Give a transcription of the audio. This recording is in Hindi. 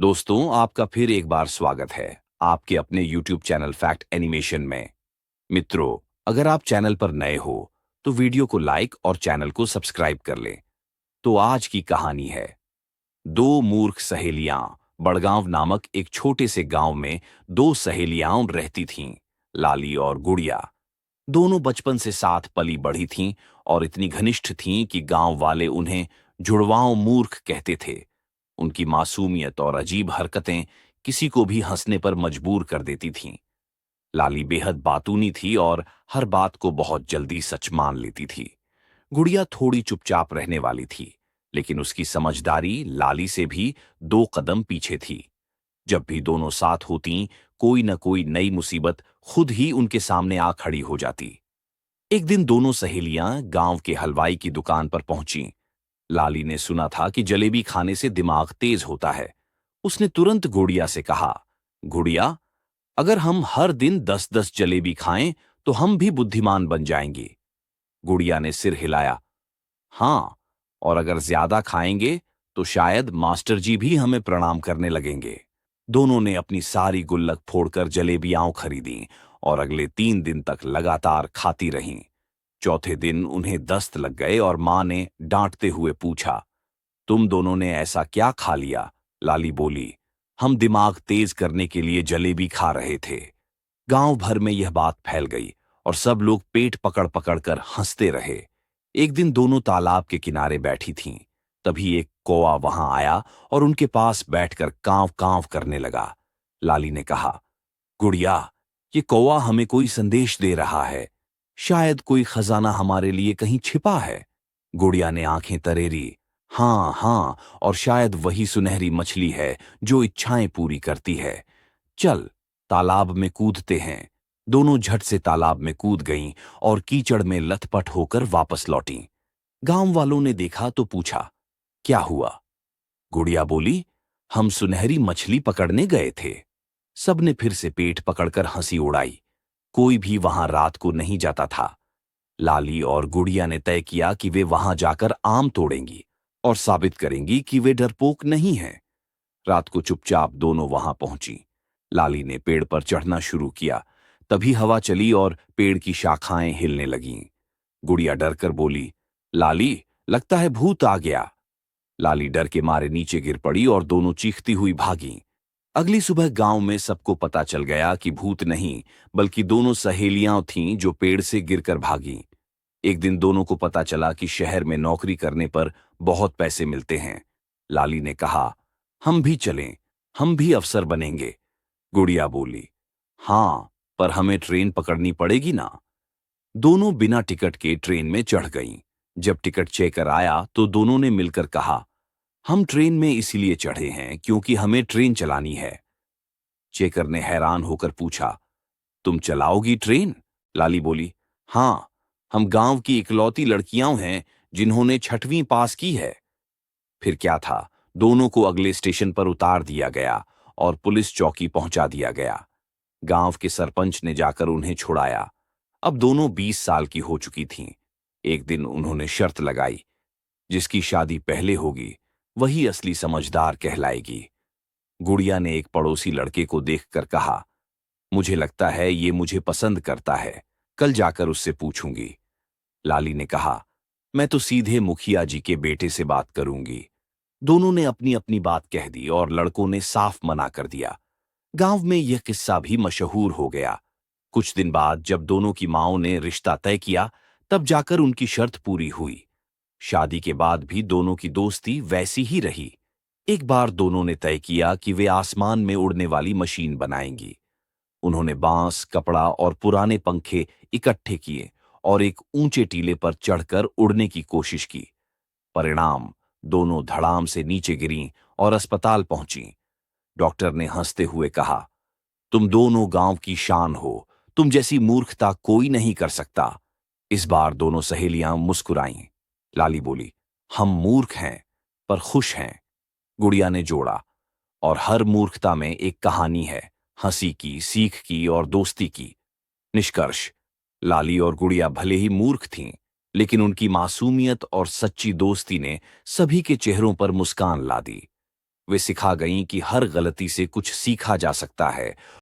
दोस्तों, आपका फिर एक बार स्वागत है आपके अपने YouTube चैनल फैक्ट एनिमेशन में। मित्रों, अगर आप चैनल पर नए हो तो वीडियो को लाइक और चैनल को सब्सक्राइब कर लें। तो आज की कहानी है दो मूर्ख सहेलियां। बड़गांव नामक एक छोटे से गांव में दो सहेलियां रहती थीं, लाली और गुड़िया। दोनों बचपन से साथ पली बढ़ी थीं और इतनी घनिष्ठ थीं कि गांव वाले उन्हें जुड़वांव मूर्ख कहते थे। उनकी मासूमियत और अजीब हरकतें किसी को भी हंसने पर मजबूर कर देती थीं। लाली बेहद बातूनी थी और हर बात को बहुत जल्दी सच मान लेती थी। गुड़िया थोड़ी चुपचाप रहने वाली थी, लेकिन उसकी समझदारी लाली से भी दो कदम पीछे थी। जब भी दोनों साथ होतीं, कोई न कोई नई मुसीबत खुद ही उनके सामने आ खड़ी हो जाती। एक दिन दोनों सहेलियां गांव के हलवाई की दुकान पर पहुंचीं। लाली ने सुना था कि जलेबी खाने से दिमाग तेज होता है। उसने तुरंत गुड़िया से कहा, गुड़िया, अगर हम हर दिन 10-10 जलेबी खाएं तो हम भी बुद्धिमान बन जाएंगे। गुड़िया ने सिर हिलाया। हाँ, और अगर ज्यादा खाएंगे तो शायद मास्टर जी भी हमें प्रणाम करने लगेंगे। दोनों ने अपनी सारी गुल्लक फोड़कर जलेबियां खरीदी और अगले 3 दिन तक लगातार खाती रहीं। चौथे दिन उन्हें दस्त लग गए और मां ने डांटते हुए पूछा, तुम दोनों ने ऐसा क्या खा लिया? लाली बोली, हम दिमाग तेज करने के लिए जलेबी खा रहे थे। गांव भर में यह बात फैल गई और सब लोग पेट पकड़ पकड़ कर हंसते रहे। एक दिन दोनों तालाब के किनारे बैठी थीं। तभी एक कौवा वहां आया और उनके पास बैठकर कांव कांव करने लगा। लाली ने कहा, गुड़िया, ये कौवा हमें कोई संदेश दे रहा है। शायद कोई खजाना हमारे लिए कहीं छिपा है। गुड़िया ने आंखें तरेरी। हाँ हाँ, और शायद वही सुनहरी मछली है जो इच्छाएं पूरी करती है। चल, तालाब में कूदते हैं। दोनों झट से तालाब में कूद गईं और कीचड़ में लथपथ होकर वापस लौटीं। गांव वालों ने देखा तो पूछा, क्या हुआ? गुड़िया बोली, हम सुनहरी मछली पकड़ने गए थे। सबने फिर से पेट पकड़कर हंसी उड़ाई। कोई भी वहां रात को नहीं जाता था। लाली और गुड़िया ने तय किया कि वे वहां जाकर आम तोड़ेंगी और साबित करेंगी कि वे डरपोक नहीं हैं। रात को चुपचाप दोनों वहां पहुंची। लाली ने पेड़ पर चढ़ना शुरू किया। तभी हवा चली और पेड़ की शाखाएं हिलने लगीं। गुड़िया डरकर बोली, लाली, लगता है भूत आ गया। लाली डर के मारे नीचे गिर पड़ी और दोनों चीखती हुई भागीं। अगली सुबह गांव में सबको पता चल गया कि भूत नहीं, बल्कि दोनों सहेलियां थीं जो पेड़ से गिरकर भागीं। एक दिन दोनों को पता चला कि शहर में नौकरी करने पर बहुत पैसे मिलते हैं। लाली ने कहा, हम भी चलें, हम भी अफसर बनेंगे। गुड़िया बोली, हाँ, पर हमें ट्रेन पकड़नी पड़ेगी ना। दोनों बिना टिकट के ट्रेन में चढ़ गईं। जब टिकट चेकर आया तो दोनों ने मिलकर कहा, हम ट्रेन में इसीलिए चढ़े हैं क्योंकि हमें ट्रेन चलानी है। चेकर ने हैरान होकर पूछा, तुम चलाओगी ट्रेन? लाली बोली, हाँ, हम गांव की इकलौती लड़कियां हैं जिन्होंने 6वीं पास की है। फिर क्या था, दोनों को अगले स्टेशन पर उतार दिया गया और पुलिस चौकी पहुंचा दिया गया। गांव के सरपंच ने जाकर उन्हें छुड़ाया। अब दोनों 20 साल की हो चुकी थीं। एक दिन उन्होंने शर्त लगाई, जिसकी शादी पहले होगी वही असली समझदार कहलाएगी। गुड़िया ने एक पड़ोसी लड़के को देखकर कहा, मुझे लगता है ये मुझे पसंद करता है, कल जाकर उससे पूछूंगी। लाली ने कहा, मैं तो सीधे मुखिया जी के बेटे से बात करूंगी। दोनों ने अपनी अपनी बात कह दी और लड़कों ने साफ मना कर दिया। गांव में यह किस्सा भी मशहूर हो गया। कुछ दिन बाद जब दोनों की मांओं ने रिश्ता तय किया, तब जाकर उनकी शर्त पूरी हुई। शादी के बाद भी दोनों की दोस्ती वैसी ही रही। एक बार दोनों ने तय किया कि वे आसमान में उड़ने वाली मशीन बनाएंगी। उन्होंने बांस, कपड़ा और पुराने पंखे इकट्ठे किए और एक ऊंचे टीले पर चढ़कर उड़ने की कोशिश की। परिणाम, दोनों धड़ाम से नीचे गिरीं और अस्पताल पहुंची। डॉक्टर ने हंसते हुए कहा, तुम दोनों गांव की शान हो, तुम जैसी मूर्खता कोई नहीं कर सकता। इस बार दोनों सहेलियां मुस्कुराईं। लाली बोली, हम मूर्ख हैं पर खुश हैं। गुड़िया ने जोड़ा, और हर मूर्खता में एक कहानी है, हंसी की, सीख की और दोस्ती की। निष्कर्ष, लाली और गुड़िया भले ही मूर्ख थीं, लेकिन उनकी मासूमियत और सच्ची दोस्ती ने सभी के चेहरों पर मुस्कान ला दी। वे सिखा गईं कि हर गलती से कुछ सीखा जा सकता है